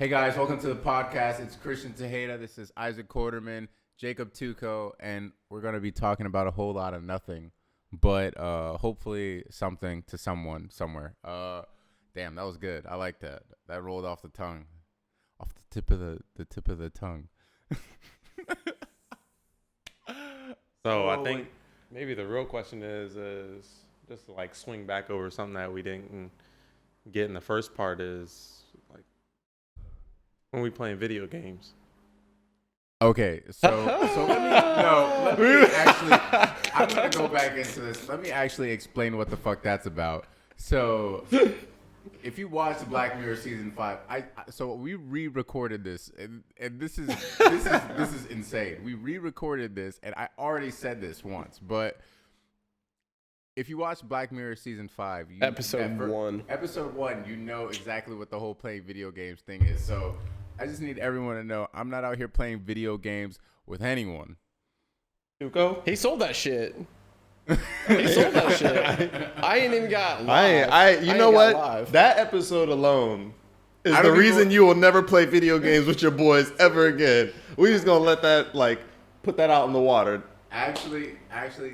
Hey guys, welcome to the podcast. It's Christian Tejeda. This is Isaac Quarterman, Jacob Tuco, and we're going to be talking about a whole lot of nothing, but hopefully something to someone somewhere. Damn, that was good. I like that. That rolled off the tongue, off the tip of the tongue. So I think maybe the real question is just to like swing back over something that we didn't get in the first part is like when we playing video games. Okay, so let me actually, I'm going to go back into this. Let me actually explain what the fuck that's about. So, if you watch Black Mirror season 5, so we re-recorded this, and this is insane. We re-recorded this, and I already said this once, but if you watch Black Mirror season 5, episode 1, you know exactly what the whole playing video games thing is. So I just need everyone to know I'm not out here playing video games with anyone. Tuco? He sold that shit. He sold that shit. I ain't even got live. You know what? That episode alone is the reason you will never play video games with your boys ever again. We just gonna let that put that out in the water. Actually,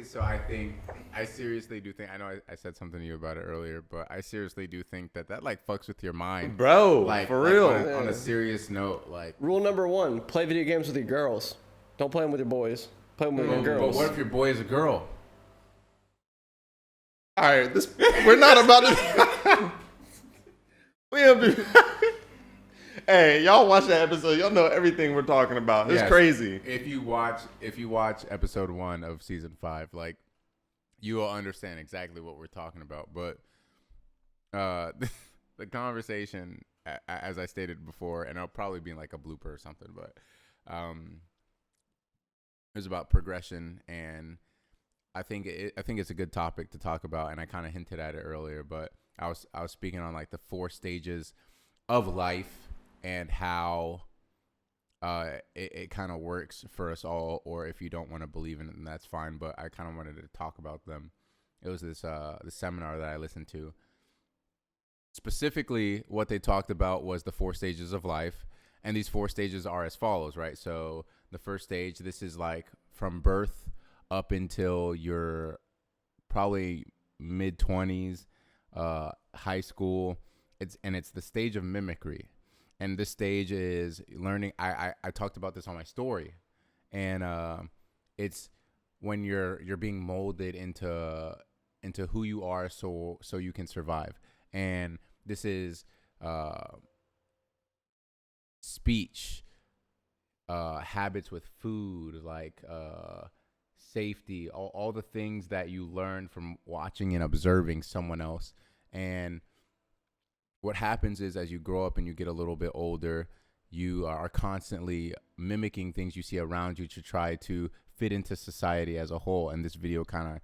so I seriously do think, I know I said something to you about it earlier, but I seriously do think that fucks with your mind. Bro, for real. On a serious note, Rule number 1, play video games with your girls. Don't play them with your boys. Play them with your girls. But what if your boy is a girl? All right, we're not about to... Hey, y'all watch that episode. Y'all know everything we're talking about. It's crazy. If you watch episode 1 of season 5, you will understand exactly what we're talking about. But the conversation, as I stated before, and it'll probably be in a blooper or something, but it was about progression, and I think it's a good topic to talk about, and I kind of hinted at it earlier, but I was speaking on the 4 stages of life and how it kind of works for us all, or if you don't want to believe in it, then that's fine. But I kind of wanted to talk about them. It was this seminar that I listened to. Specifically, what they talked about was the 4 stages of life, and these 4 stages are as follows, right? So the first stage, this is from birth up until you're probably mid-20s, high school. It's the stage of mimicry. And this stage is learning. I talked about this on my story, and it's when you're being molded into who you are, so you can survive. And this is speech, habits with food, safety, all the things that you learn from watching and observing someone else. And what happens is, as you grow up and you get a little bit older, you are constantly mimicking things you see around you to try to fit into society as a whole. And this video kind of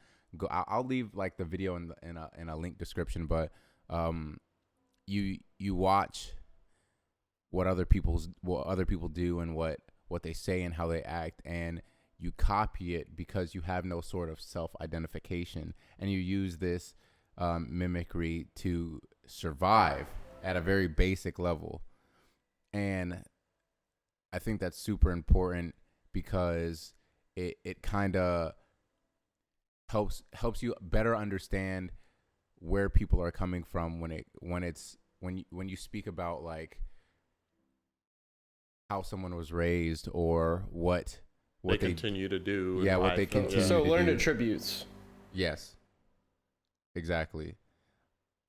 I'll leave the video in a link description, but you watch what other people do and what they say and how they act, and you copy it because you have no sort of self-identification, and you use this mimicry to survive at a very basic level. And I think that's super important because it kind of helps you better understand where people are coming from when you speak about how someone was raised or what they continue to do. Yeah, what they continue to do. So learned attributes. Yes. Exactly.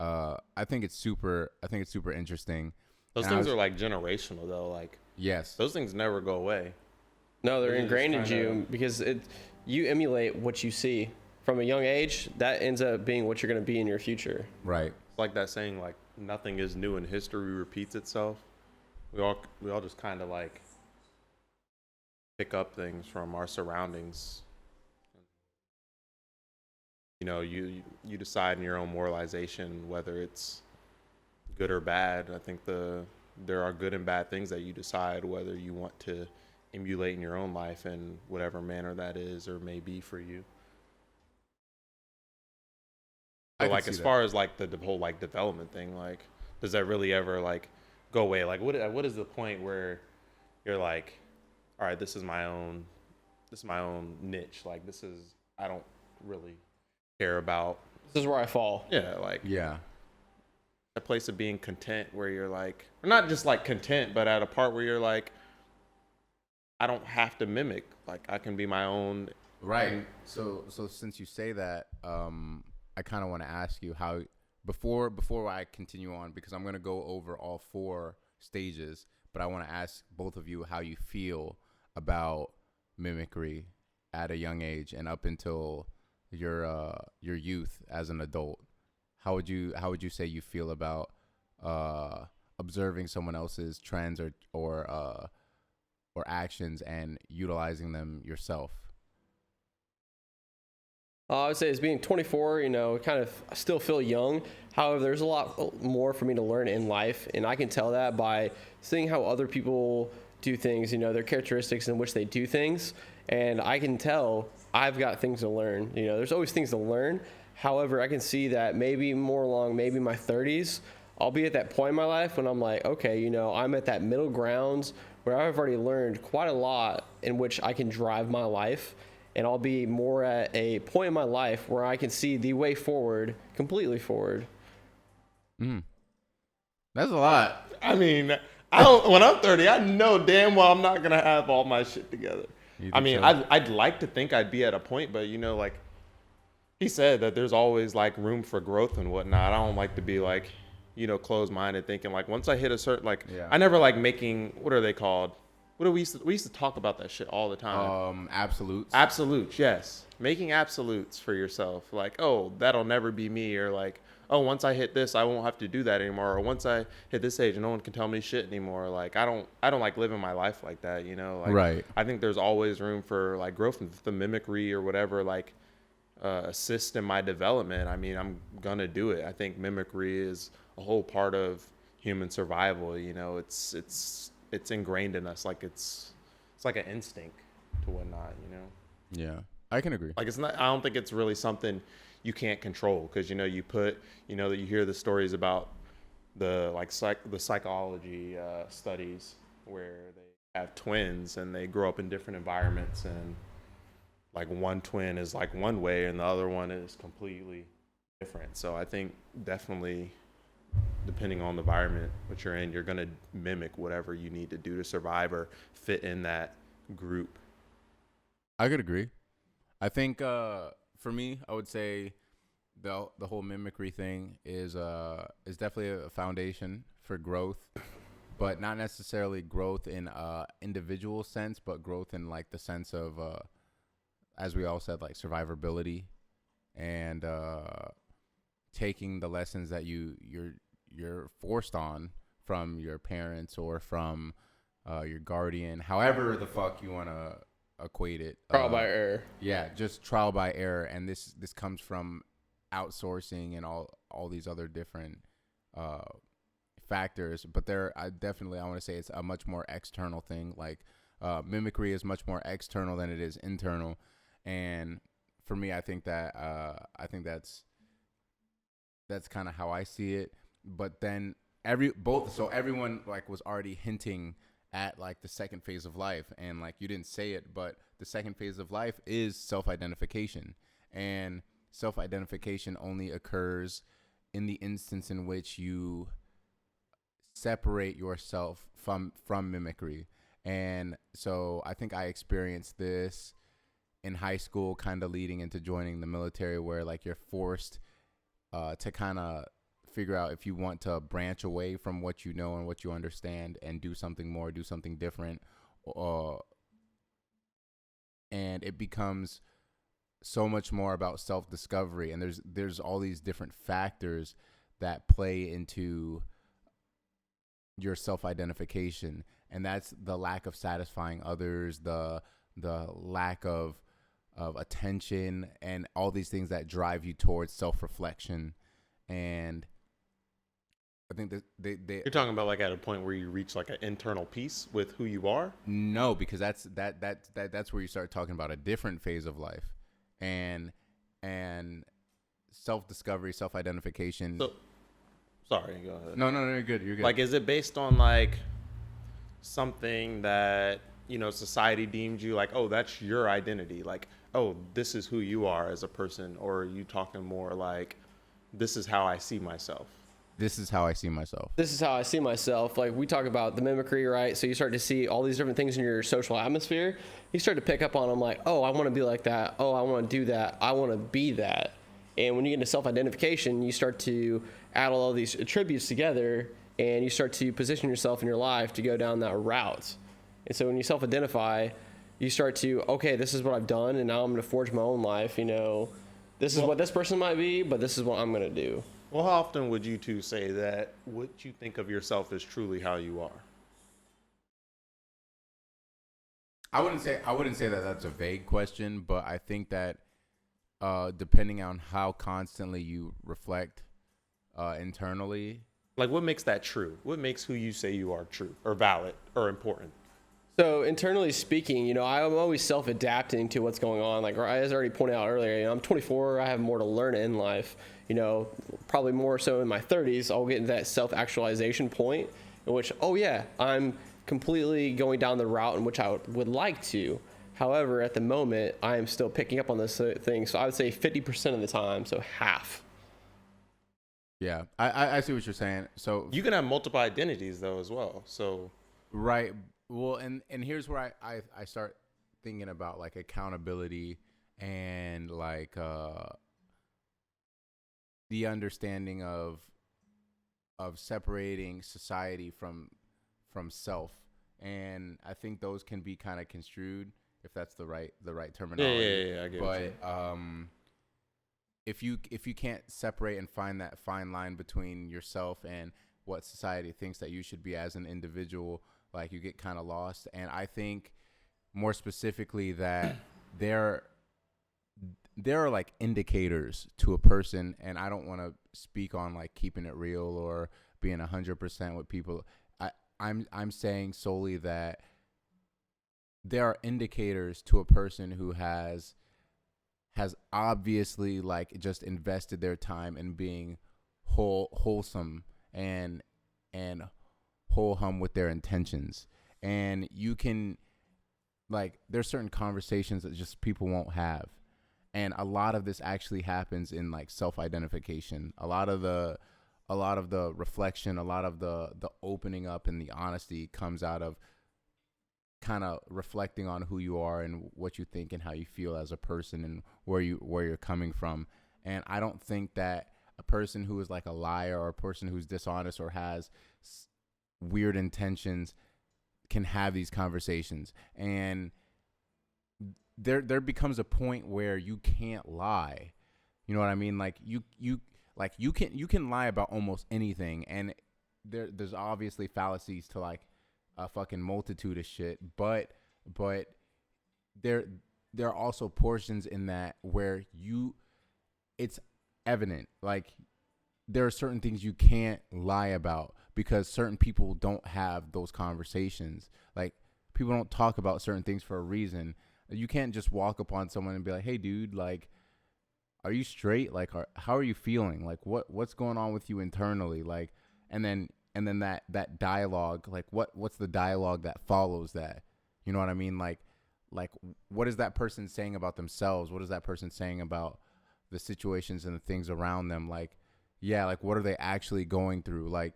I think it's super interesting. Those things are generational though. Yes. Those things never go away. No, they're ingrained in you because you emulate what you see from a young age. That ends up being what you're going to be in your future. Right. It's like that saying, nothing is new and history repeats itself. We all just kind of pick up things from our surroundings. You decide in your own moralization whether it's good or bad. I think there are good and bad things that you decide whether you want to emulate in your own life in whatever manner that is or may be for you. So as far as the whole development thing, does that really ever go away? Like, what is the point where you're like, all right, this is my own niche. Like, I don't really care about. This is where I fall. Yeah, like Yeah. a place of being content where you're like, or not just like content, but at a part where you're like, I don't have to mimic. Like, I can be my own. Right. So since you say that, I kind of want to ask you how before I continue on, because I'm going to go over all 4 stages, but I want to ask both of you how you feel about mimicry at a young age and up until your youth as an adult. How would you say you feel about observing someone else's trends or actions and utilizing them yourself? I would say as being 24, kind of still feel young. However, there's a lot more for me to learn in life, and I can tell that by seeing how other people do things, their characteristics in which they do things, and I can tell I've got things to learn. There's always things to learn. However, I can see that maybe more along maybe my 30s, I'll be at that point in my life when I'm like, okay, I'm at that middle ground where I've already learned quite a lot in which I can drive my life. And I'll be more at a point in my life where I can see the way forward, completely forward. That's a lot. I mean, when I'm 30, I know damn well I'm not going to have all my shit together. I mean, so? I'd like to think I'd be at a point, but like he said that there's always like room for growth and whatnot. I don't like to be like, closed-minded thinking like once I hit a certain, I never like making, what are they called? What do we used to talk about that shit all the time. Absolutes. Absolutes, yes. Making absolutes for yourself. Like, oh, that'll never be me. Or like, oh, once I hit this, I won't have to do that anymore. Or once I hit this age, no one can tell me shit anymore. Like, I don't like living my life like that, Like, right. I think there's always room for like growth, and the mimicry or whatever, like, assist in my development. I mean, I'm gonna do it. I think mimicry is a whole part of human survival. It's ingrained in us. Like it's like an instinct to whatnot, Yeah, I can agree. Like it's not, I don't think it's really something you can't control. Cause you hear the stories about the psychology studies where they have twins and they grow up in different environments, and like one twin is like one way and the other one is completely different. So I think definitely, depending on the environment which you're in, you're going to mimic whatever you need to do to survive or fit in that group. I could agree. I think for me, I would say the whole mimicry thing is definitely a foundation for growth, but not necessarily growth in individual sense, but growth in like the sense of, as we all said, like survivability and taking the lessons that you're forced on from your parents or from your guardian, however the fuck you want to equate it. Trial by error. Yeah, just trial by error. And this comes from outsourcing and all these other different factors. But I want to say it's a much more external thing. Like mimicry is much more external than it is internal. And for me, I think that's kind of how I see it. But then everyone like was already hinting at like the second phase of life, and like you didn't say it, but the second phase of life is self-identification, and self-identification only occurs in the instance in which you separate yourself from mimicry. And so I think I experienced this in high school, kind of leading into joining the military, where like you're forced to kind of figure out if you want to branch away from what you know and what you understand and do something more, do something different. And it becomes so much more about self-discovery. And there's all these different factors that play into your self-identification. And that's the lack of satisfying others, the lack of attention, and all these things that drive you towards self-reflection. And I think that you're talking about like at a point where you reach like an internal peace with who you are. No, because that's where you start talking about a different phase of life, and self-discovery, self-identification. Sorry, go ahead. No, you're good. You're good. Like, is it based on like something that, you know, society deemed you like, oh, that's your identity, like, oh, this is who you are as a person, or are you talking more like, this is how I see myself? This is how I see myself. This is how I see myself. Like, we talk about the mimicry, right? So you start to see all these different things in your social atmosphere. You start to pick up on them like, oh, I want to be like that. Oh, I want to do that. I want to be that. And when you get into self-identification, you start to add all these attributes together, and you start to position yourself in your life to go down that route. And so when you self-identify, you start to, okay, this is what I've done, and now I'm going to forge my own life. You know, this is what this person might be, but this is what I'm going to do. Well, how often would you two say that what you think of yourself is truly how you are? I wouldn't say that that's a vague question, but I think that depending on how constantly you reflect internally. Like, what makes that true? What makes who you say you are true or valid or important? So internally speaking, you know, I'm always self-adapting to what's going on. Like, as I already pointed out earlier, you know, I'm 24. I have more to learn in life. You know, probably more so in my 30s, I'll get into that self-actualization point in which, oh yeah, I'm completely going down the route in which I would like to. However, at the moment, I am still picking up on this thing. So I would say 50% of the time, so half. Yeah, I see what you're saying. So You can have multiple identities though as well. So right. Well, and here's where I start thinking about like accountability and like the understanding of separating society from self. And I think those can be kind of construed, if that's the right terminology. Yeah, I get but it. if you can't separate and find that fine line between yourself and what society thinks that you should be as an individual, like, you get kind of lost. And I think more specifically that there are like indicators to a person, and I don't want to speak on like keeping it real or being 100% with people. I'm saying solely that there are indicators to a person who has obviously like just invested their time in being wholesome and whole-hum with their intentions. And you can, like, there's certain conversations that just people won't have. And a lot of this actually happens in like self-identification. A lot of the reflection, a lot of the opening up and the honesty comes out of kind of reflecting on who you are and what you think and how you feel as a person and where you're coming from. And I don't think that a person who is like a liar or a person who's dishonest or has weird intentions can have these conversations. And there becomes a point where you can't lie. You know what I mean? Like you can lie about almost anything, and there's obviously fallacies to like a fucking multitude of shit, but there are also portions in that where it's evident. Like, there are certain things you can't lie about because certain people don't have those conversations. Like, people don't talk about certain things for a reason. You can't just walk up on someone and be like, "Hey, dude, like, are you straight? Like, how are you feeling? Like, what's going on with you internally?" Like, and then that dialogue, like, what's the dialogue that follows that? You know what I mean? Like, what is that person saying about themselves? What is that person saying about the situations and the things around them? Like, yeah, like, what are they actually going through? Like,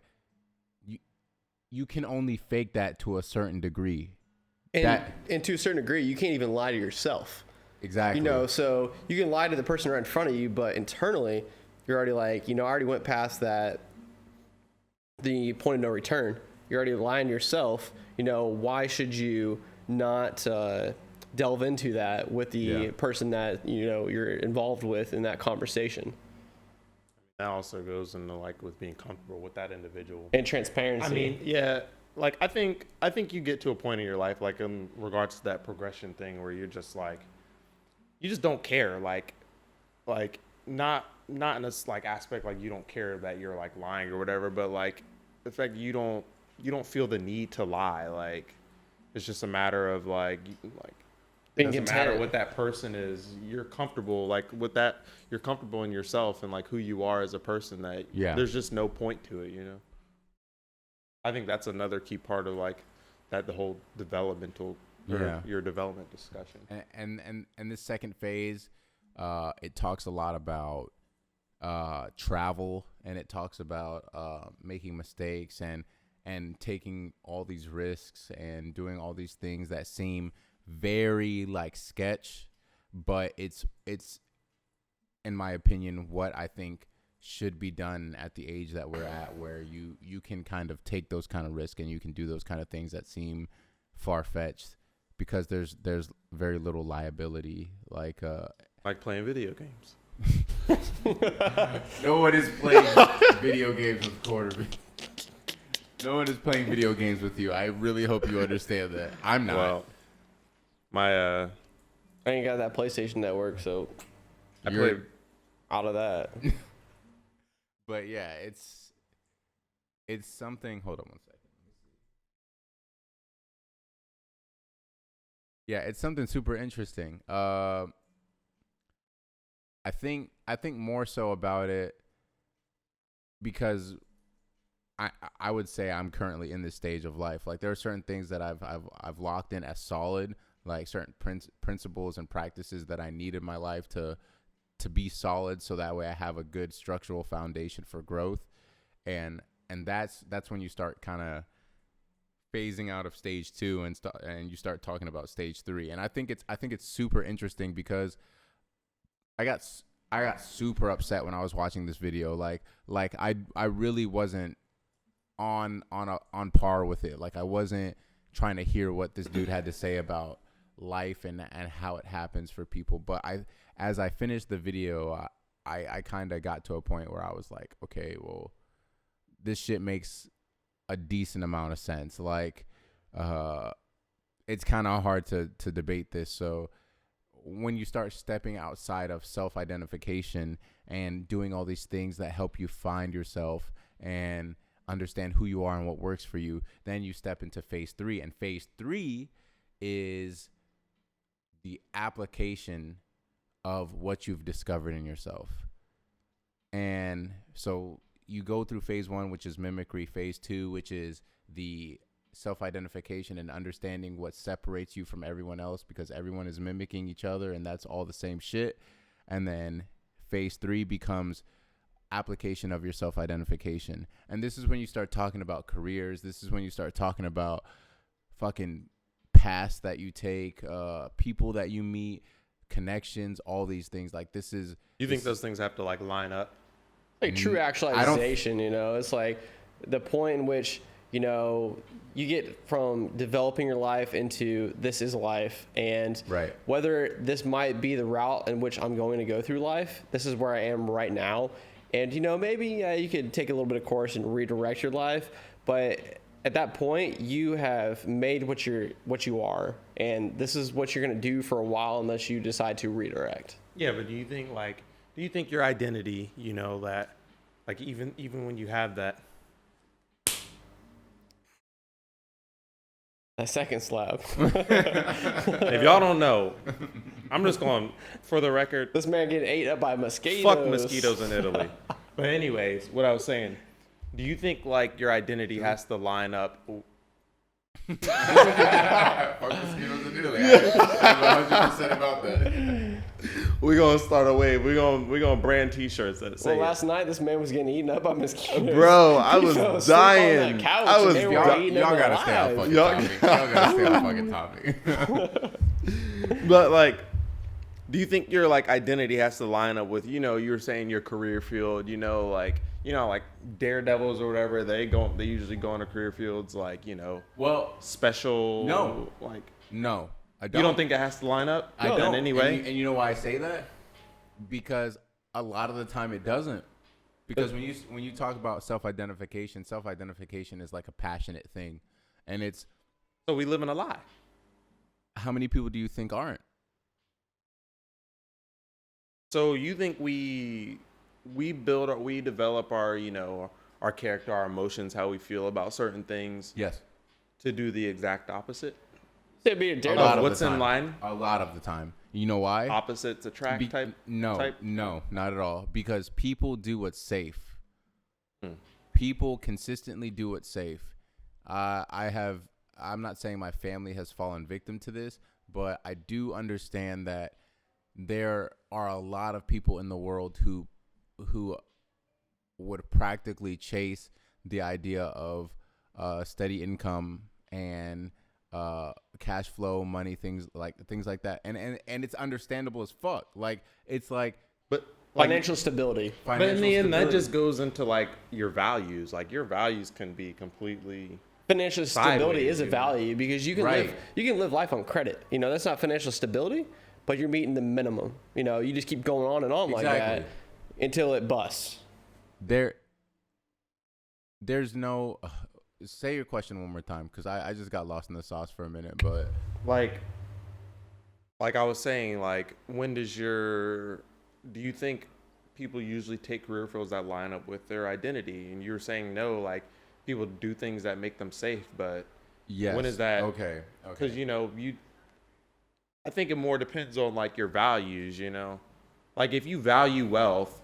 you can only fake that to a certain degree. And to a certain degree, you can't even lie to yourself. Exactly. You know, so you can lie to the person right in front of you, but internally, you're already like, you know, I already went past that, the point of no return. You're already lying to yourself. You know, why should you not delve into that with the person that, you know, you're involved with in that conversation? That also goes into like with being comfortable with that individual and transparency. I mean, yeah, like I think you get to a point in your life, like in regards to that progression thing, where you're just like, you just don't care, like not in this like aspect, like you don't care that you're like lying or whatever, but like the fact you don't feel the need to lie. Like, it's just a matter of like It Being doesn't matter content. what that person is. You're comfortable, like with that. You're comfortable in yourself and like who you are as a person. That there's just no point to it, you know. I think that's another key part of like that the whole developmental your development discussion. And this second phase, it talks a lot about travel, and it talks about making mistakes and taking all these risks and doing all these things that seem very like sketch, but it's in my opinion what I think should be done at the age that we're at, where you can kind of take those kind of risks and you can do those kind of things that seem far-fetched, because there's very little liability, like playing video games. No one is playing video games with Quarterby. No one is playing video games with you. I really hope you understand that. I'm not. Well, my I ain't got that PlayStation Network, so I played out of that. But yeah, it's something. Hold on one second. Yeah, it's something super interesting. I think more so about it because I would say I'm currently in this stage of life. Like there are certain things that I've locked in as solid, like certain principles and practices that I need in my life to be solid, so that way I have a good structural foundation for growth. And that's when you start kind of phasing out of stage 2 and you start talking about stage 3. And I think it's super interesting because I got super upset when I was watching this video. Like I really wasn't on par with it. Like I wasn't trying to hear what this dude had to say about life and how it happens for people. But as I finished the video, I kind of got to a point where I was like, okay, well, this shit makes a decent amount of sense. Like, it's kind of hard to debate this. So when you start stepping outside of self-identification and doing all these things that help you find yourself and understand who you are and what works for you, then you step into phase 3. And phase 3 is the application of what you've discovered in yourself. And so you go through phase 1, which is mimicry, phase 2, which is the self-identification and understanding what separates you from everyone else, because everyone is mimicking each other and that's all the same shit. And then phase 3 becomes application of your self-identification. And this is when you start talking about careers. This is when you start talking about fucking paths that you take, people that you meet, connections, all these things. Like this is... You think those things have to like line up? Like true actualization, you know, it's like the point in which, you know, you get from developing your life into this is life, and right. Whether this might be the route in which I'm going to go through life, this is where I am right now. And, you know, maybe you could take a little bit of course and redirect your life, but at that point you have made what you are, and this is what you're going to do for a while unless you decide to redirect. Yeah, but do you think your identity, you know, that like even when you have that second slap. If y'all don't know, I'm just going for the record. This man getting ate up by mosquitoes. Fuck mosquitoes in Italy. But anyways, what I was saying, do you think like your identity has to line up? Fuck mosquitoes in Italy. I'm 100% about that. We're gonna start a wave. We're gonna brand T-shirts that say. Well, last night this man was getting eaten up by mosquitoes. Bro, I was dying. Y'all gotta stay on fucking topic. Y'all gotta stay on fucking topic. But like, do you think your like identity has to line up with, you know, you were saying your career field, like daredevils or whatever, they usually go into career fields like, you know, well, special. No, like no. I don't. You don't think it has to line up? I don't. Anyway. And you know why I say that? Because a lot of the time it doesn't. Because when you talk about self-identification is like a passionate thing, and it's. So we live in a lie. How many people do you think aren't? So you think we develop our, you know, our character, our emotions, how we feel about certain things. Yes. To do the exact opposite. Yeah, be a daredevil. What's in line? A lot of the time. You know why? Opposites attract type? No, not at all. Because people do what's safe. Hmm. People consistently do what's safe. I'm not saying my family has fallen victim to this, but I do understand that there are a lot of people in the world who would practically chase the idea of steady income and cash flow, money, things like that, and it's understandable as fuck. Like it's like, but financial stability. But in the end, that just goes into like your values. Like your values can be completely. Financial stability is a know? value because you can live life on credit. You know, that's not financial stability, but you're meeting the minimum. You know, you just keep going on and on like that until it busts. There's no. Say your question one more time, because I just got lost in the sauce for a minute. But like I was saying, like do you think people usually take career fields that line up with their identity? And you were saying no, like people do things that make them safe, but yes. When is that? Okay. Because I think it more depends on like your values. You know, like if you value wealth,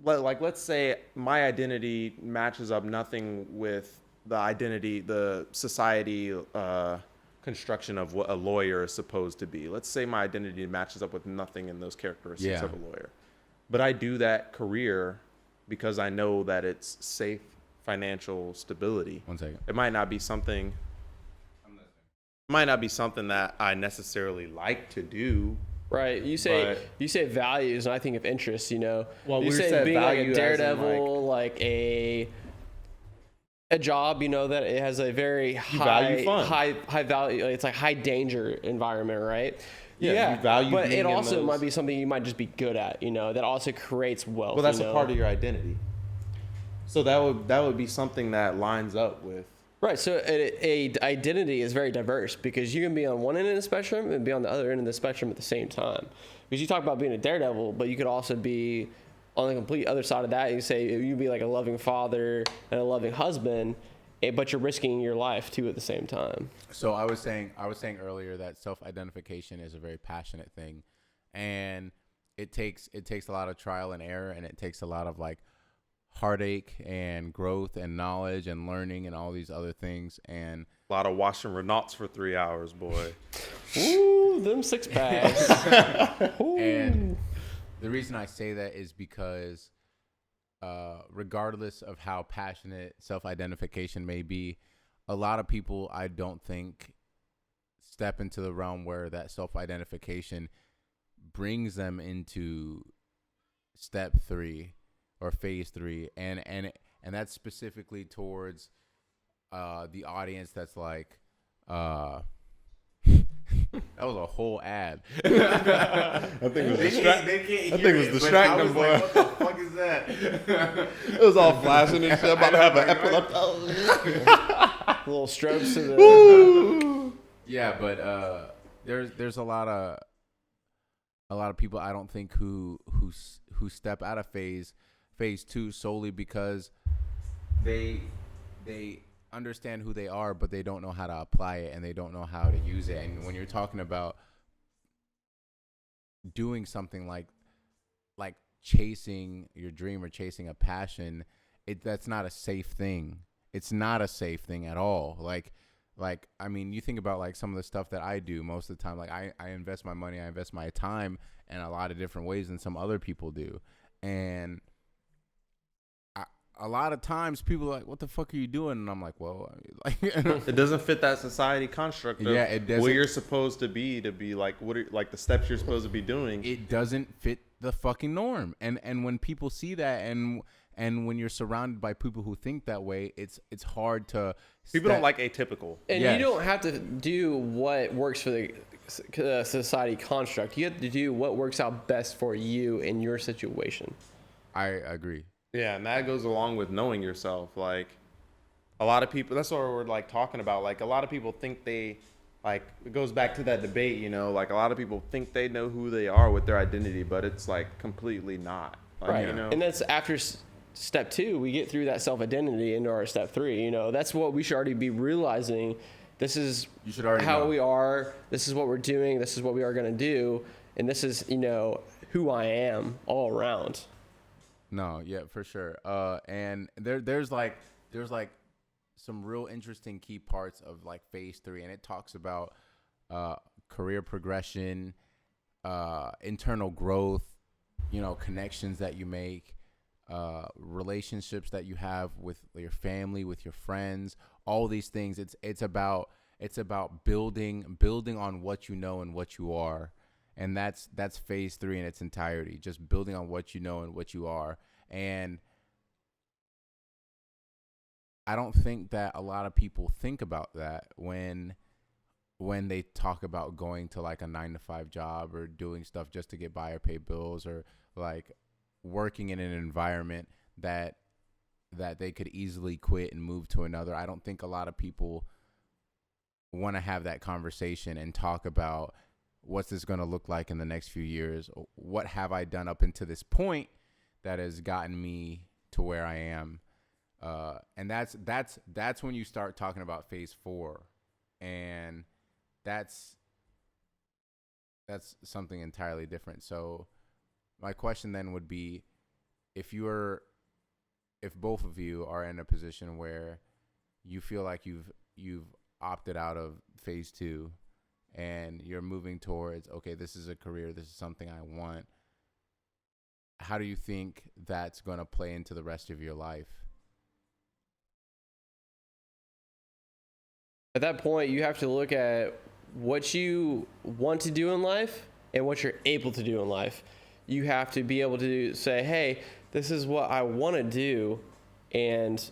like let's say my identity matches up nothing with the identity, the society construction of what a lawyer is supposed to be. Let's say my identity matches up with nothing in those characteristics of a lawyer. But I do that career because I know that it's safe financial stability. 1 second. It might not be something that I necessarily like to do. Right. You say values, and I think of interests, you know. Well, you say being like a daredevil, like a job, you know, that it has a very high value. It's like high danger environment, right? Yeah. You value, but it also might be something you might just be good at, you know. That also creates wealth. Well, that's a part of your identity. So that would be something that lines up with. Right. So a identity is very diverse because you can be on one end of the spectrum and be on the other end of the spectrum at the same time. Because you talk about being a daredevil, but you could also be on the complete other side of that. You say you'd be like a loving father and a loving husband, but you're risking your life too at the same time. So I was saying earlier that self-identification is a very passionate thing, and it takes a lot of trial and error, and it takes a lot of like heartache and growth and knowledge and learning and all these other things, and a lot of washing Renaults for 3 hours, boy. Ooh, them 6 packs. And the reason I say that is because regardless of how passionate self-identification may be, a lot of people, I don't think, step into the realm where that self-identification brings them into step 3 or phase 3, and that's specifically towards the audience that's like that was a whole ad. I think it was distracting them, boy. Like, what the fuck is that? It was all flashing and shit. About to have an epileptic. Little strokes to the. Yeah, but there's a lot of people I don't think who step out of phase 2 solely because they understand who they are, but they don't know how to apply it and they don't know how to use it. And when you're talking about doing something like chasing your dream or chasing a passion, that's not a safe thing. It's not a safe thing at all. Like I mean, you think about like some of the stuff that I do most of the time. Like I invest my money, I invest my time in a lot of different ways than some other people do. And a lot of times people are like, what the fuck are you doing? And I'm like, well, like it doesn't fit that society construct of it doesn't. What you're supposed to be like what are like the steps you're supposed to be doing. It doesn't fit the fucking norm. And when people see that and when you're surrounded by people who think that way, it's hard to people don't like atypical. And you don't have to do what works for the society construct. You have to do what works out best for you in your situation. I agree. Yeah, and that goes along with knowing yourself. Like, a lot of people, that's what we're, like, talking about. Like, a lot of people think they, like, it goes back to that debate, you know? Like, a lot of people think they know who they are with their identity, but it's, like, completely not. Like, right. You know? And that's after step 2, we get through that self-identity into our step 3. You know, that's what we should already be realizing this is You should already how know. we are. This is what we're doing. This is what we are going to do. And this is, who I am all around. No, yeah, for sure. And there's like some real interesting key parts of like phase 3, and it talks about career progression, internal growth, connections that you make, relationships that you have with your family, with your friends, all these things. It's about building on what you know and what you are. And that's phase 3 in its entirety, just building on what you know and what you are. And I don't think that a lot of people think about that when they talk about going to like a 9-to-5 job or doing stuff just to get by or pay bills, or like working in an environment that they could easily quit and move to another. I don't think a lot of people want to have that conversation and talk about what's this going to look like in the next few years? What have I done up until this point that has gotten me to where I am? And that's when you start talking about phase 4, and that's something entirely different. So my question then would be, if both of you are in a position where you feel like you've opted out of phase 2 and you're moving towards, okay, this is a career, this is something I want, how do you think that's going to play into the rest of your life? At that point, you have to look at what you want to do in life and what you're able to do in life. You have to be able to say, hey, this is what I want to do, and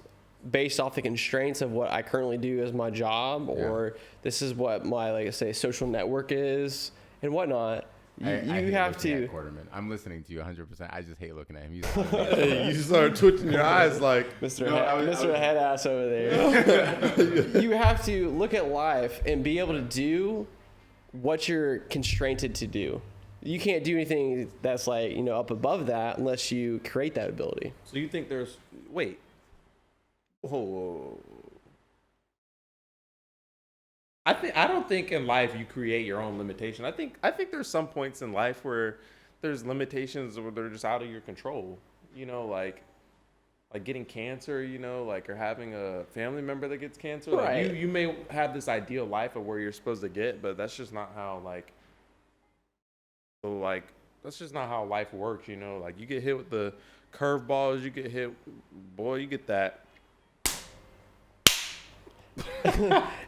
based off the constraints of what I currently do as my job, or this is what my, like I say, social network is and whatnot. You have to. I'm listening to you 100%. I just hate looking at him. You start twitching your eyes like Mr. Head Ass over there. You have to look at life and be able to do what you're constrained to do. You can't do anything that's like, up above that unless you create that ability. So you think there's wait. Whoa. I don't think in life you create your own limitation. I think there's some points in life where there's limitations where they're just out of your control. Like getting cancer, or having a family member that gets cancer. Right. Like you may have this ideal life of where you're supposed to get, but that's just not how that's just not how life works, Like you get hit with the curveballs, you get get that.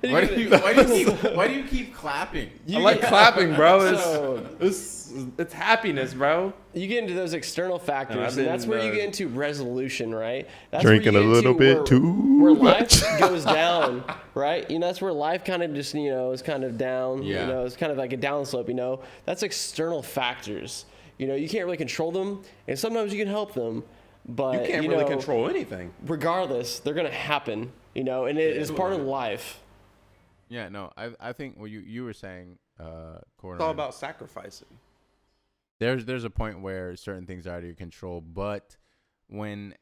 Why do you keep clapping? I like clapping, bro. It's happiness, bro. You get into those external factors, and that's where you get into resolution, right? That's drinking where you a little bit too where much. Life goes down, right? That's where life kind of just, is kind of down. Yeah. It's kind of like a downslope. That's external factors. You can't really control them, and sometimes you can help them, but you can't really control anything. Regardless, they're gonna happen. And it is part of life. Yeah, no, I think what you were saying, Corner, It's all about sacrificing. There's a point where certain things are out of your control, but when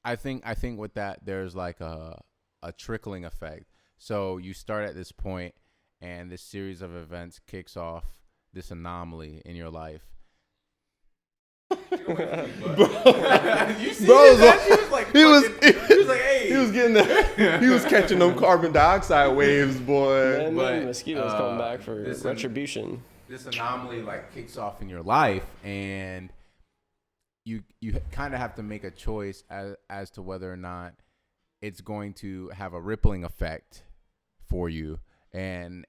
I think with that there's like a trickling effect. So you start at this point, and this series of events kicks off this anomaly in your life. You see he was like, hey. He was getting he was catching them carbon dioxide waves, boy. And But, then mosquitoes coming back for this retribution. This anomaly kicks off in your life, and you kind of have to make a choice as to whether or not it's going to have a rippling effect for you, and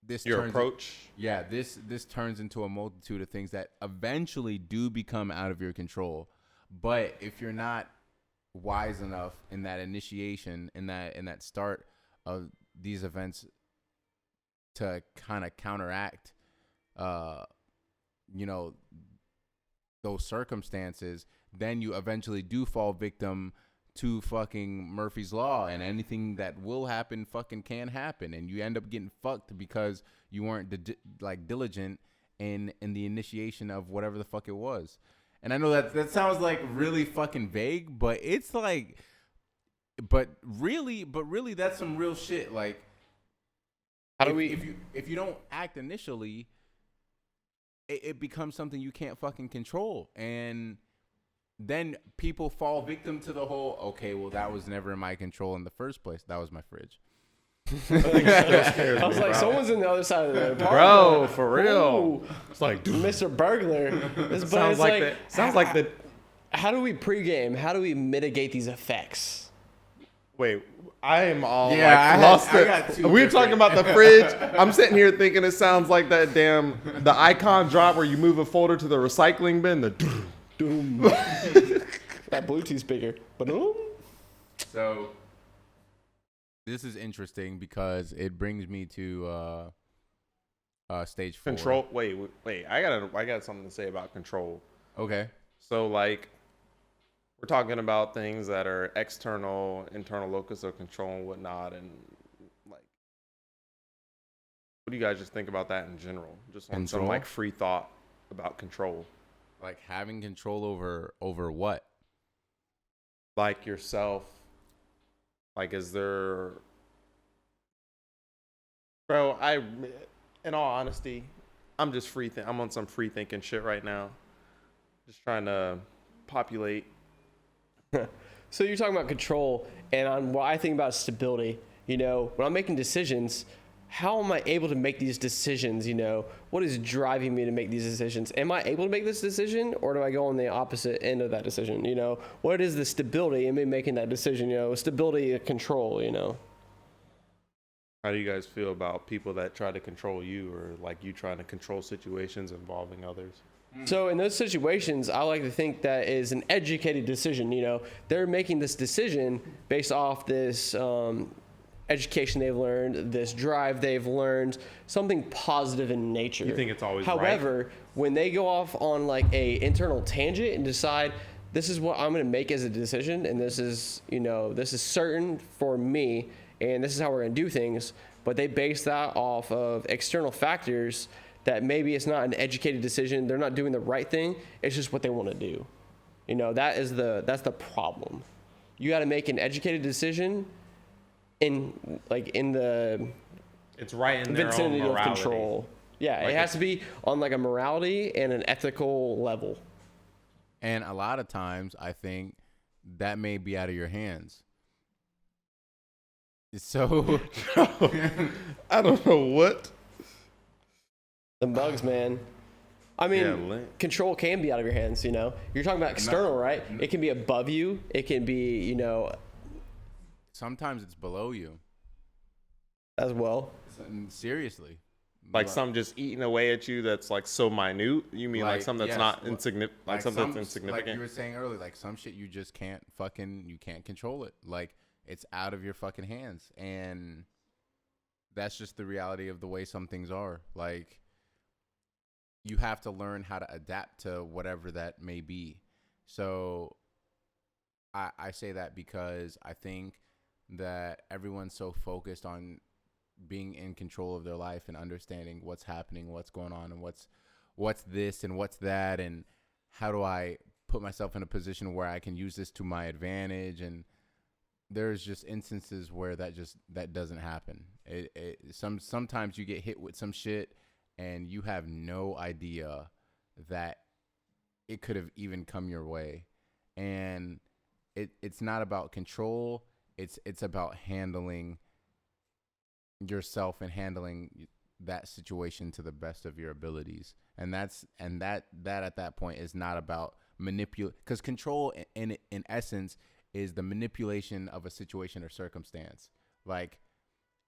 this approach. This turns into a multitude of things that eventually do become out of your control. But if you're not wise enough in that initiation, in that start of these events, to kind of counteract, those circumstances, then you eventually do fall victim to fucking Murphy's Law, and anything that will happen fucking can happen, and you end up getting fucked because you weren't diligent in the initiation of whatever the fuck it was. And I know that sounds like really fucking vague, but it's like but really, that's some real shit. Like, How do if you don't act initially, it becomes something you can't fucking control, and then people fall victim to the whole, okay, well, that was never in my control in the first place. That was my fridge. I was like, someone's in the other side of the apartment. Bro, for real. Ooh, It's like, Mr. Burglar. sounds like that. Sounds like the. How do we pregame? How do we mitigate these effects? Wait, I am all Yeah, lost. I got two We're different- talking about the fridge. I'm sitting here thinking it sounds like that the icon drop where you move a folder to the recycling bin. The Doom. That Bluetooth speaker. Ba-doom. So this is interesting because it brings me to stage 4. control. Wait. I got something to say about control. Okay. So like, we're talking about things that are external, internal locus of control and whatnot, and like, what do you guys just think about that in general? Just on some Control? like free thought about control, Like having control over what? like yourself. Like, is there, bro? In all honesty, I'm just I'm on some free thinking shit right now. Just trying to populate. So you're talking about control, and on what I think about stability. You know, when I'm making decisions, how am I able to make these decisions? You know, what is driving me to make these decisions? Am I able to make this decision, or do I go on the opposite end of that decision? You know, what is the stability in me making that decision? You know, stability of control. You know. How do you guys feel about people that try to control you, or like you trying to control situations involving others? So in those situations, I like to think that is an educated decision. You know, they're making this decision based off this education they've learned, this drive they've learned, something positive in nature. You think it's always right? However, when they go off on like a internal tangent and decide this is what I'm going to make as a decision, and this is, you know, this is certain for me, and this is how we're going to do things, but they base that off of external factors that maybe it's not an educated decision. They're not doing the right thing. It's just what they want to do. You know, that's the problem. You got to make an educated decision in the It's right in their own vicinity of morality. control. Yeah, Like it has to be on like a morality and an ethical level. And a lot of times, I think that may be out of your hands. So I don't know what. The bugs, man. I mean, Yeah, control can be out of your hands, you know. You're talking about external, right? It can be above you. It can be, you know, sometimes it's below you. as well. Seriously. Like something just eating away at you that's like so minute. You mean like something that's yes, not insignificant? Like something that's insignificant? Like you were saying earlier, like some shit you just can't you can't control it. Like it's out of your fucking hands. And that's just the reality of the way some things are. Like you have to learn how to adapt to whatever that may be. So I say that because I think that everyone's so focused on being in control of their life and understanding what's happening, what's going on, and what's this and what's that, and how do I put myself in a position where I can use this to my advantage. And there's just instances where that doesn't happen. Sometimes you get hit with some shit and you have no idea that it could have even come your way. And it's not about control. It's about handling yourself and handling that situation to the best of your abilities. And that at that point is not about manipulate, because control in essence is the manipulation of a situation or circumstance. Like,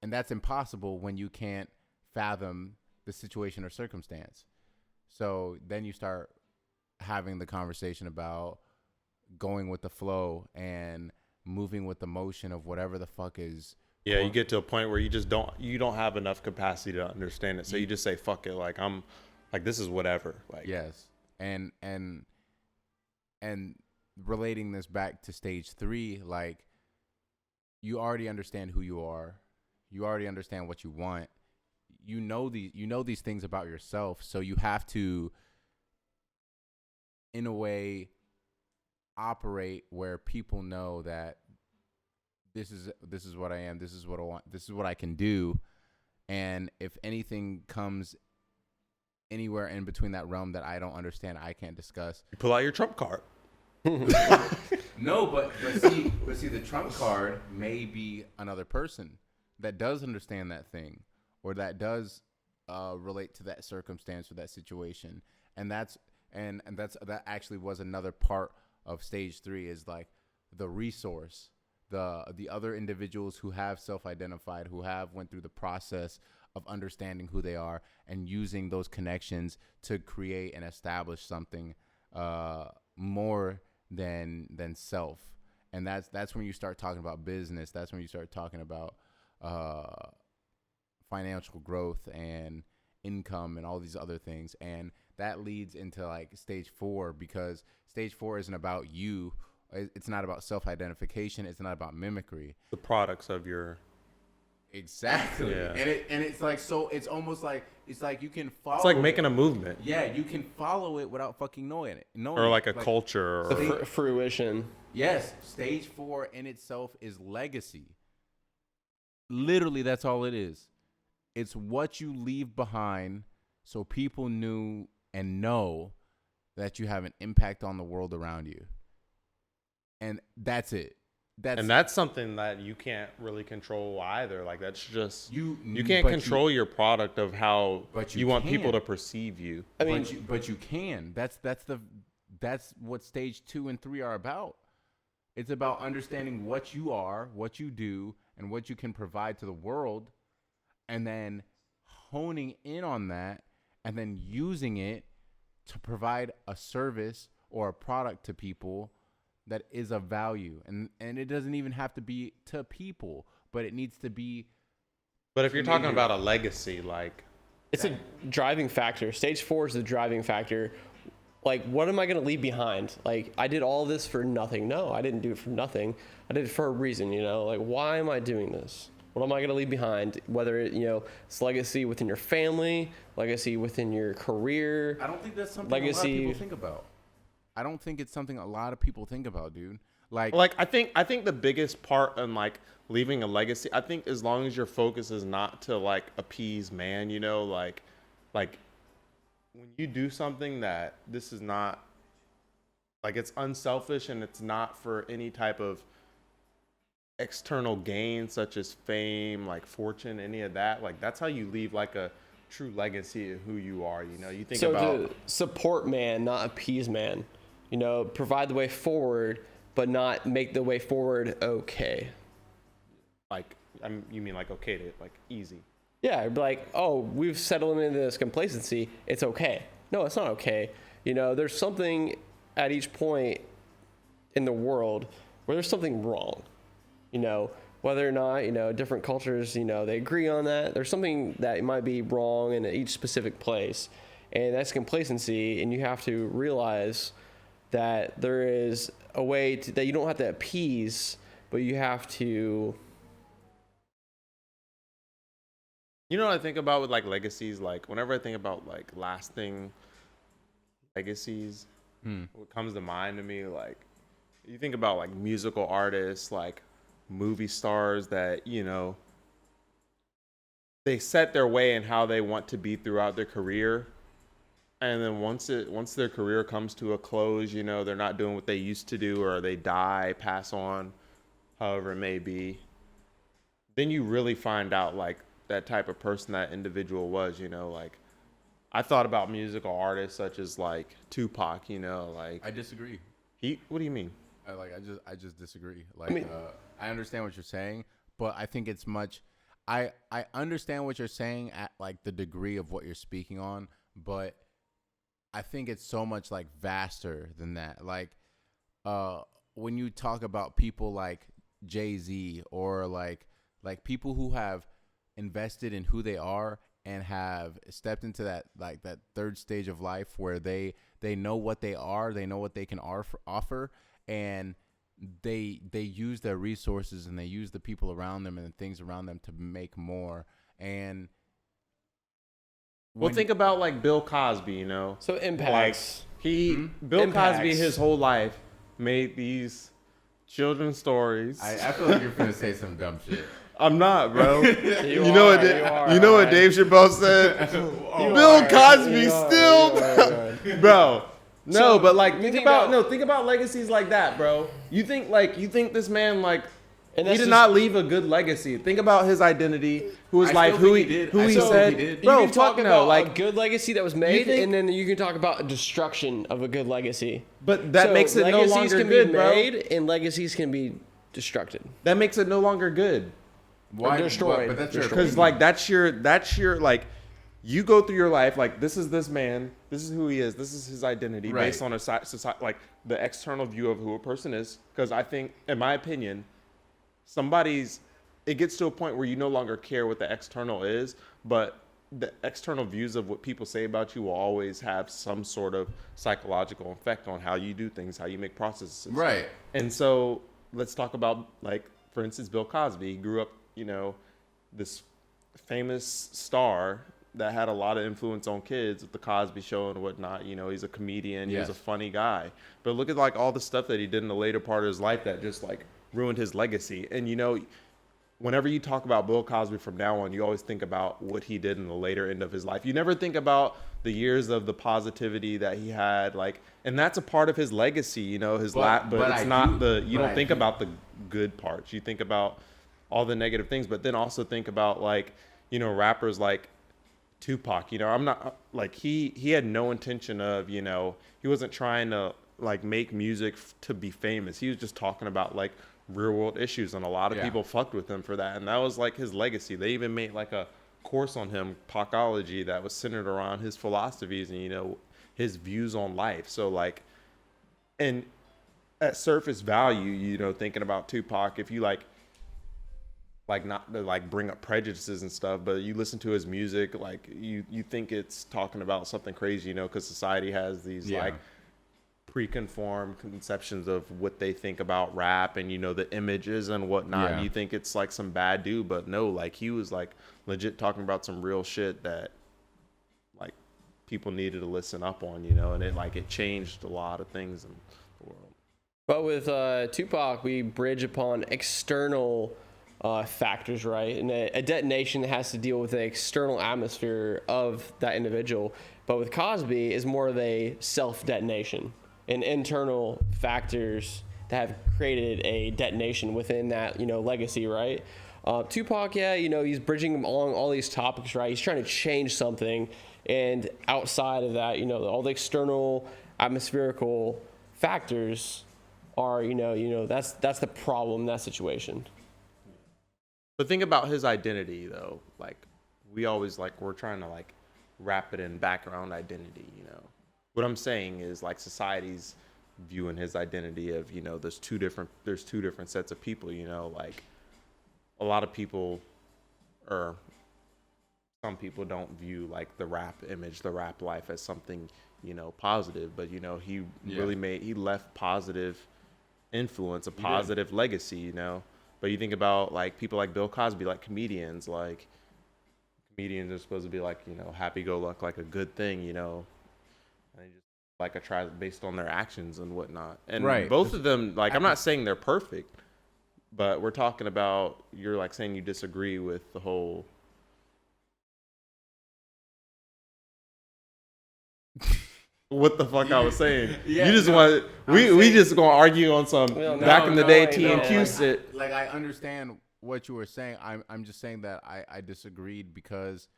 and that's impossible when you can't fathom the situation or circumstance. So then you start having the conversation about going with the flow and moving with the motion of whatever the fuck is. Yeah, you get to a point where you don't have enough capacity to understand it. So you just say, fuck it. Like, I'm like, this is whatever. Like, yes. And relating this back to stage 3, like you already understand who you are. You already understand what you want. You know these things about yourself. So you have to, in a way, operate where people know that this is what I am. This is what I want. This is what I can do. And if anything comes anywhere in between that realm that I don't understand, I can't discuss. You pull out your trump card. No, but see, the trump card may be another person that does understand that thing, or that does relate to that circumstance or that situation, and that actually was another part of stage 3, is like the resource, the other individuals who have self-identified, who have went through the process of understanding who they are and using those connections to create and establish something more than self. And that's when you start talking about business. That's when you start talking about financial growth and income and all these other things. And that leads into like stage 4, because stage 4 isn't about you. It's not about self-identification. It's not about mimicry. The products of your. Exactly. Yeah. And it's like, so it's almost like, it's like you can follow. It's like making a movement. Yeah, you can follow it without fucking knowing it. Or like a culture. Or The fruition. Yes, stage 4 in itself is legacy. Literally, that's all it is. It's what you leave behind so people knew and know that you have an impact on the world around you. And that's it. That's something that you can't really control either. Like, that's just you can't but control your product of how you want can. people to perceive you. I mean, but you can. That's what stage 2 and 3 are about. It's about understanding what you are, what you do, and what you can provide to the world, and then honing in on that, and then using it to provide a service or a product to people that is of value. And it doesn't even have to be to people, but it needs to be. But if you're talking about a legacy, like, it's a driving factor. Stage 4 is the driving factor. Like, what am I going to leave behind? Like, I did all this for nothing. No, I didn't do it for nothing. I did it for a reason, you know? Like, why am I doing this? What am I going to leave behind? Whether, it's legacy within your family, legacy within your career. I don't think that's something a lot of people think about. I don't think it's something a lot of people think about, dude. Like I think the biggest part in like leaving a legacy, I think as long as your focus is not to like appease man, like when you do something that this is not like, it's unselfish and it's not for any type of external gain such as fame, like fortune, any of that, like that's how you leave like a true legacy of who you are. You think about to support man, not appease man. Provide the way forward, but not make the way forward okay. Like, you mean like okay to like easy? Yeah, like, oh, we've settled into this complacency. It's okay. No, it's not okay. There's something at each point in the world where there's something wrong. Whether or not, different cultures, they agree on that. There's something that might be wrong in each specific place. And that's complacency. And you have to realize that there is a way that you don't have to appease, but you have to. What I think about with like legacies, like whenever I think about like lasting legacies, what comes to mind to me, like you think about like musical artists, like movie stars that, they set their way in how they want to be throughout their career. And then once their career comes to a close, they're not doing what they used to do, or they die, pass on, however it may be. Then you really find out like that type of person that individual was, like I thought about musical artists such as like Tupac, like I disagree. What do you mean? I just disagree. Like, I understand what you're saying, but I think it's much. I understand what you're saying at like the degree of what you're speaking on, but I think it's so much like vaster than that. Like, when you talk about people like Jay-Z or like people who have invested in who they are and have stepped into that like that third stage of life where they know what they are, they know what they can offer, and they use their resources and they use the people around them and the things around them to make more. And well, think about like Bill Cosby, So impacts. Like Bill Impacts. Cosby his whole life made these children's stories. I feel like you're gonna say some dumb shit. I'm not, bro. You know what? are, What Dave Chappelle said? Bill Cosby still, bro. No, So, but like you think about legacies like that, bro. You think this man like And he that's did just- not leave a good legacy. Think about his identity, who his I life, still who think he he did. who I he still said, think he did. bro. You can talk fuck about no, like, a good legacy that was made, think- and then you can talk about a destruction of a good legacy. but that So makes it no legacies longer can good, be bro. made, and legacies can be destructed. That makes it no longer good. Why? destroyed. But that's your Because like that's your like you go through your life like this is this man, this is who he is, this is his identity Right. based on a society, like the external view of who a person is. Because I think, in my opinion, it gets to a point where you no longer care what the external is, but the external views of what people say about you will always have some sort of psychological effect on how you do things, how you make processes. Right. And so let's talk about, like, for instance, Bill Cosby. He grew up, this famous star that had a lot of influence on kids with the Cosby Show and whatnot. He's a comedian. He was a Yes. funny guy. But look at like all the stuff that he did in the later part of his life that just like ruined his legacy. And whenever you talk about Bill Cosby from now on, you always think about what he did in the later end of his life. You never think about the years of the positivity that he had, like, and that's a part of his legacy, but it's not you don't think about the good parts. You think about all the negative things, but then also think about like, rappers like Tupac. I'm not like he had no intention of, he wasn't trying to like make music to be famous. He was just talking about like real world issues, and a lot of people fucked with him for that, and that was like his legacy. They even made like a course on him, Pacology, that was centered around his philosophies and his views on life. So like, and at surface value, thinking about Tupac, if you like not to like bring up prejudices and stuff, but you listen to his music, like you think it's talking about something crazy, because society has these like preconformed conceptions of what they think about rap and the images and whatnot. And you think it's like some bad dude, but no, like he was like legit talking about some real shit that like people needed to listen up on, and it changed a lot of things in the world. But with Tupac, we bridge upon external factors, right? And a detonation has to deal with the external atmosphere of that individual. But with Cosby, is more of a self-detonation and internal factors that have created a detonation within that, legacy, right? Tupac, he's bridging along all these topics, right? He's trying to change something, and outside of that, all the external atmospherical factors are, that's the problem in that situation. But think about his identity, though. Like, we always, like, we're trying to, like, wrap it in background identity, What I'm saying is, like, society's viewing his identity of, there's two different sets of people, Like, a lot of people, or some people don't view, like, the rap image, the rap life as something, positive. But, he really he left positive influence, a positive legacy, But you think about like people like Bill Cosby, like comedians are supposed to be like, happy-go-lucky, like a good thing, and they just like a try based on their actions and whatnot. And both of them, like, I'm not saying they're perfect, but we're talking about, you're like saying you disagree with the whole. What the fuck I was saying? You just want we just gonna argue on some back in the day T&Q shit. Like, I understand what you were saying. I'm just saying that I disagreed because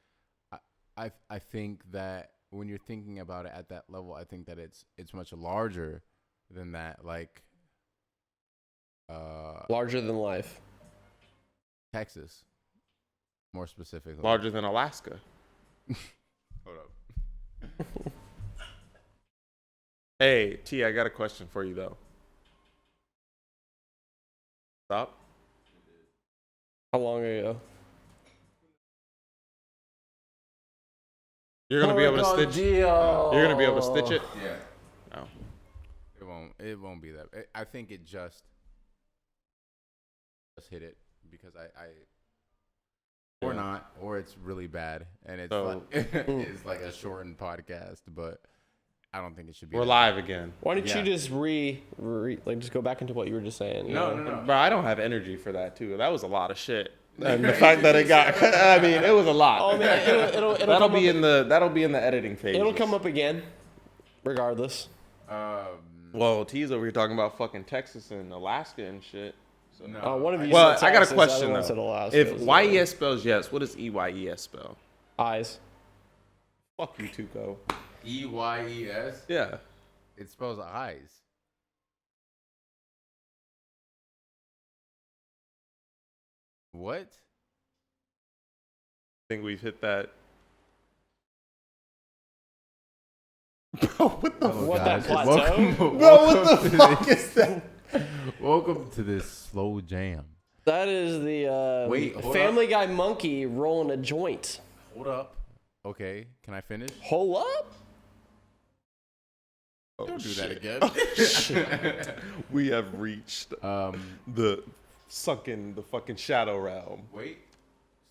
I think that when you're thinking about it at that level, I think that it's much larger than that. Like, Larger than life. Texas, more specifically. Larger than Alaska. Hold up. Hey, T, I got a question for you, though. Stop. How long ago? You're gonna be able to stitch. You're gonna be able to stitch it. Yeah. No. It won't be that. I think it just hit it because or not, or it's really bad and it's So- it's like a shortened podcast, but I don't think it should be. We're live again. Why don't Yeah. you just just go back into what you were just saying? you No, know? no, no. But I don't have energy for that too. That was a lot of shit. And the fact that it got, I mean, it was a lot. Oh man, it'll that'll come be up, in the editing phase. it'll come up again, regardless. Well, T's over here talking about fucking Texas and Alaska and shit. So. No. One of you Well, said I got a Texas, the other question one said though. Alaska, If so- YES spells yes, what does EYES spell? eyes. Fuck you, Tuco. EYES. Yeah. It spells eyes. What? I think we've hit that. Bro, what the What, that guys. plateau? Bro, what the fuck is that? Welcome to this slow jam. That is the Wait, hold Family Guy monkey rolling a joint. Hold up. Okay, can I finish? Hold up. Don't do that again. We have reached um, the fucking shadow realm. wait.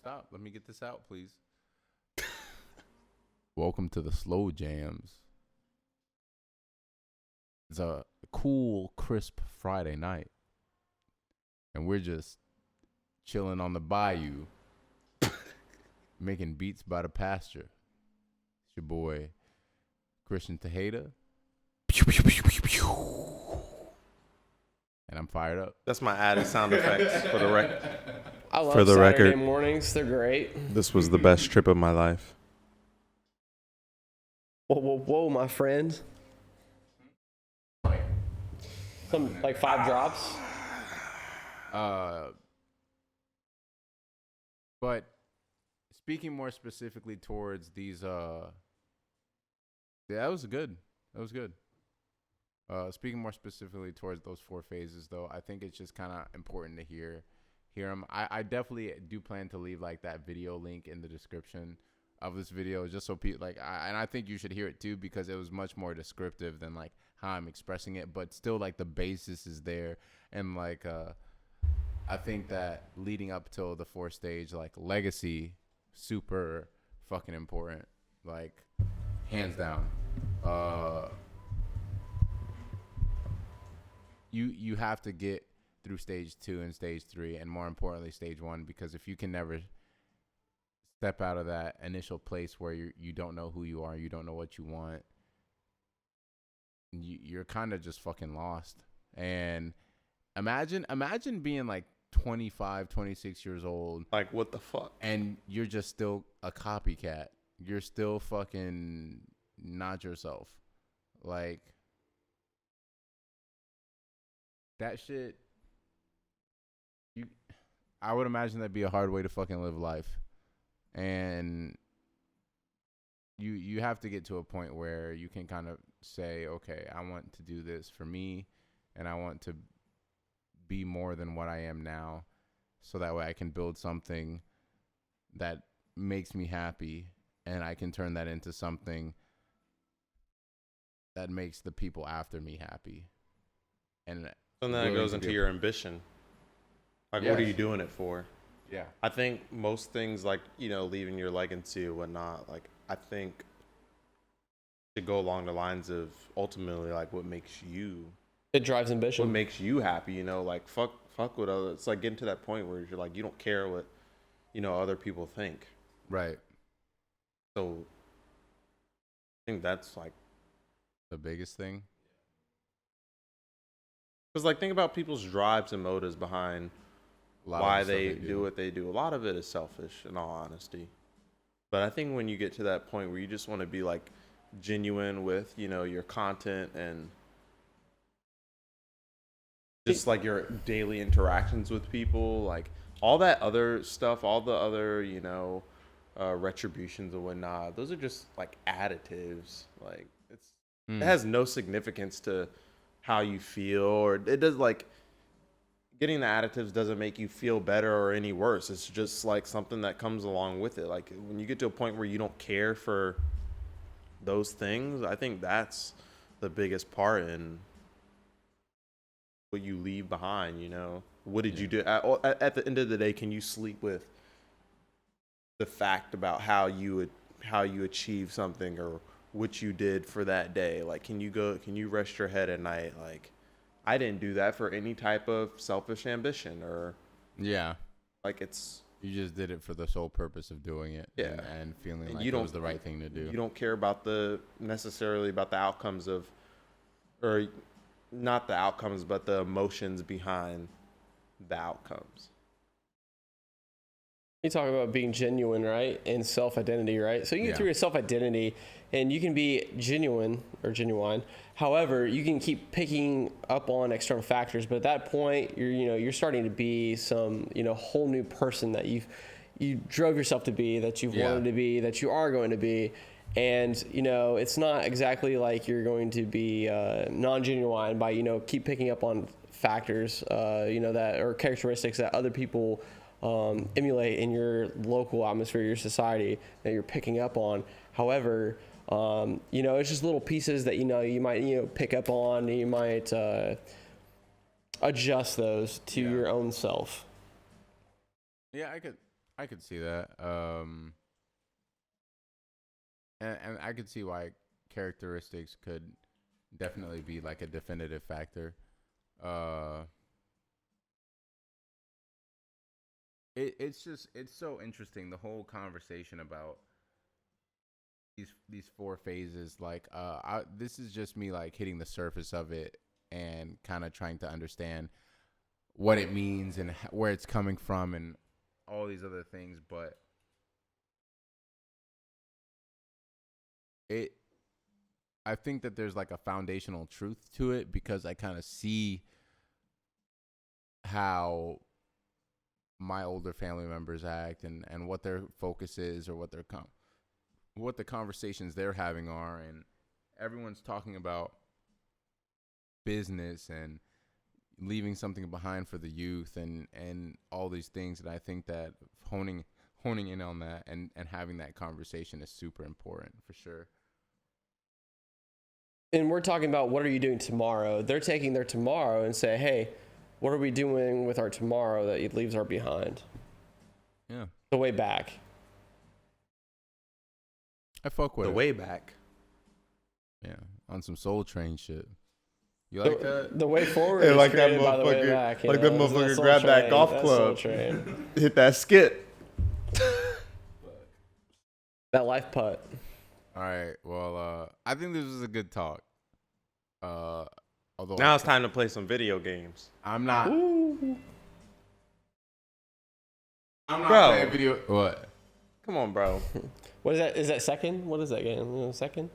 Stop. Let me get this out, please. Welcome to the slow jams. It's a cool, crisp Friday night. And we're just chilling on the bayou, making beats by the pasture. It's your boy, Christian Tejeda. And I'm fired up. That's my added sound effects for the record. I love For the Saturday record. mornings. They're great. This was the best trip of my life. Whoa, whoa, whoa, my friends. Some like 5 drops. But speaking more specifically towards these, yeah, that was good. That was good. Speaking more specifically towards those 4 phases, though, I think it's just kind of important to hear them. I definitely do plan to leave like that video link in the description of this video, just so people and I think you should hear it too, because it was much more descriptive than like how I'm expressing it, but still like the basis is there, and like I think that leading up till the 4th stage, like legacy, super fucking important, like hands down. You have to get through stage 2 and stage 3, and more importantly stage 1, because if you can never step out of that initial place where you don't know who you are, you don't know what you want, you're kind of just fucking lost. And imagine being like 25, 26 years old, Like, what the fuck? and you're just still a copycat. You're still fucking not yourself. Like, that shit, I would imagine that'd be a hard way to fucking live life. And you have to get to a point where you can kind of say, okay, I want to do this for me, and I want to be more than what I am now, so that way I can build something that makes me happy, and I can turn that into something that makes the people after me happy. And And then it goes into your ambition. Like, what are Yes. you doing it for? yeah, I think most things, like, leaving your legacy or whatnot, like, I think to go along the lines of ultimately, like, what makes you It drives ambition. what makes you happy, like, fuck what other, it's like getting to that point where you're like, you don't care what, other people think. right. So I think that's like, The biggest thing. because like, think about people's drives and motives behind A lot of why the stuff they do what they do. A lot of it is selfish, in all honesty. But I think when you get to that point where you just want to be like genuine with, your content and just like your daily interactions with people, like all that other stuff, all the other, retributions and whatnot, those are just like additives. Like it has no significance to how you feel, or it does, like, getting the additives doesn't make you feel better or any worse. It's just like something that comes along with it. Like when you get to a point where you don't care for those things, I think that's the biggest part in what you leave behind. What did you do at the end of the day? Can you sleep with the fact about how you achieve something, or what you did for that day? Like, can you rest your head at night? Like, I didn't do that for any type of selfish ambition or Yeah. like it's. You just did it for the sole purpose of doing it. Yeah. And feeling And like you it don't- was the right thing to do. You don't care about necessarily about the outcomes or not the outcomes, but the emotions behind the outcomes. You talk about being genuine, right? And self-identity, right? So you get through your self-identity and you can be genuine or genuine. However, you can keep picking up on external factors, but at that point, you're starting to be some, whole new person that you drove yourself to be, that you've wanted to be, that you are going to be. And, it's not exactly like you're going to be non-genuine by, keep picking up on factors, that or characteristics that other people emulate in your local atmosphere, your society that you're picking up on. However, it's just little pieces that, you might, pick up on, you might adjust those to your own self. Yeah, I could see that. And I could see why characteristics could definitely be like a definitive factor. It's so interesting, the whole conversation about these four phases. Like, this is just me like hitting the surface of it and kind of trying to understand what it means and where it's coming from and all these other things. But I think that there's like a foundational truth to it because I kind of see how my older family members act and what their focus is or what the conversations they're having are, and everyone's talking about business and leaving something behind for the youth and all these things. And I think that honing in on that and having that conversation is super important for sure. And we're talking about what are you doing tomorrow? They're taking their tomorrow and say, hey, what are we doing with our tomorrow that leaves our behind? Yeah. The way back. I fuck with The it. way back. Yeah. On some Soul Train shit. You like that? The way forward Hey, is like that created by the way motherfucker- back. like that It's motherfucker Soul grabbed that Train, golf that's club. Soul Train. Hit that skit. That life putt. All right. Well, I think this was a good talk. Although Now it's time to play some video games. I'm not. Ooh. I'm not Bro. playing video. What? Come on, bro. What is that? Is that second? What is that game? Second?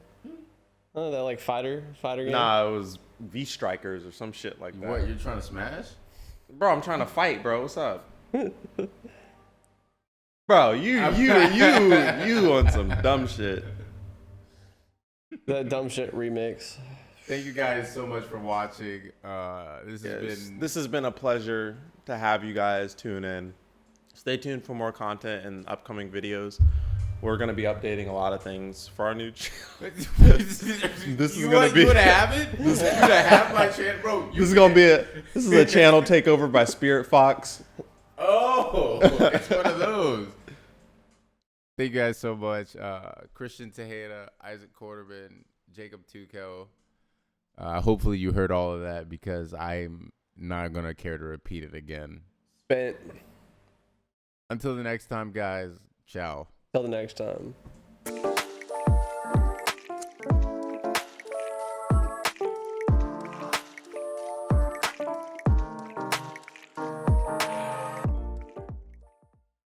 Oh, that like fighter game? Nah, it was V Strikers or some shit like that. What? You're trying to smash? Bro, I'm trying to fight, bro. What's up? Bro, you on some dumb shit. That dumb shit remix. Thank you guys so much for watching. This has been a pleasure to have you guys tune in. Stay tuned for more content and upcoming videos. We're going to be updating a lot of things for our new channel. This is going to be. You would have it. You would have my channel, bro. This is going to be this is a channel takeover by Spirit Fox. Oh, it's one of those. Thank you guys so much. Christian Tejeda, Isaac Quarterman, Jacob Tukel. Hopefully you heard all of that because I'm not going to care to repeat it again. Spent. Until the next time, guys. Ciao. Till the next time.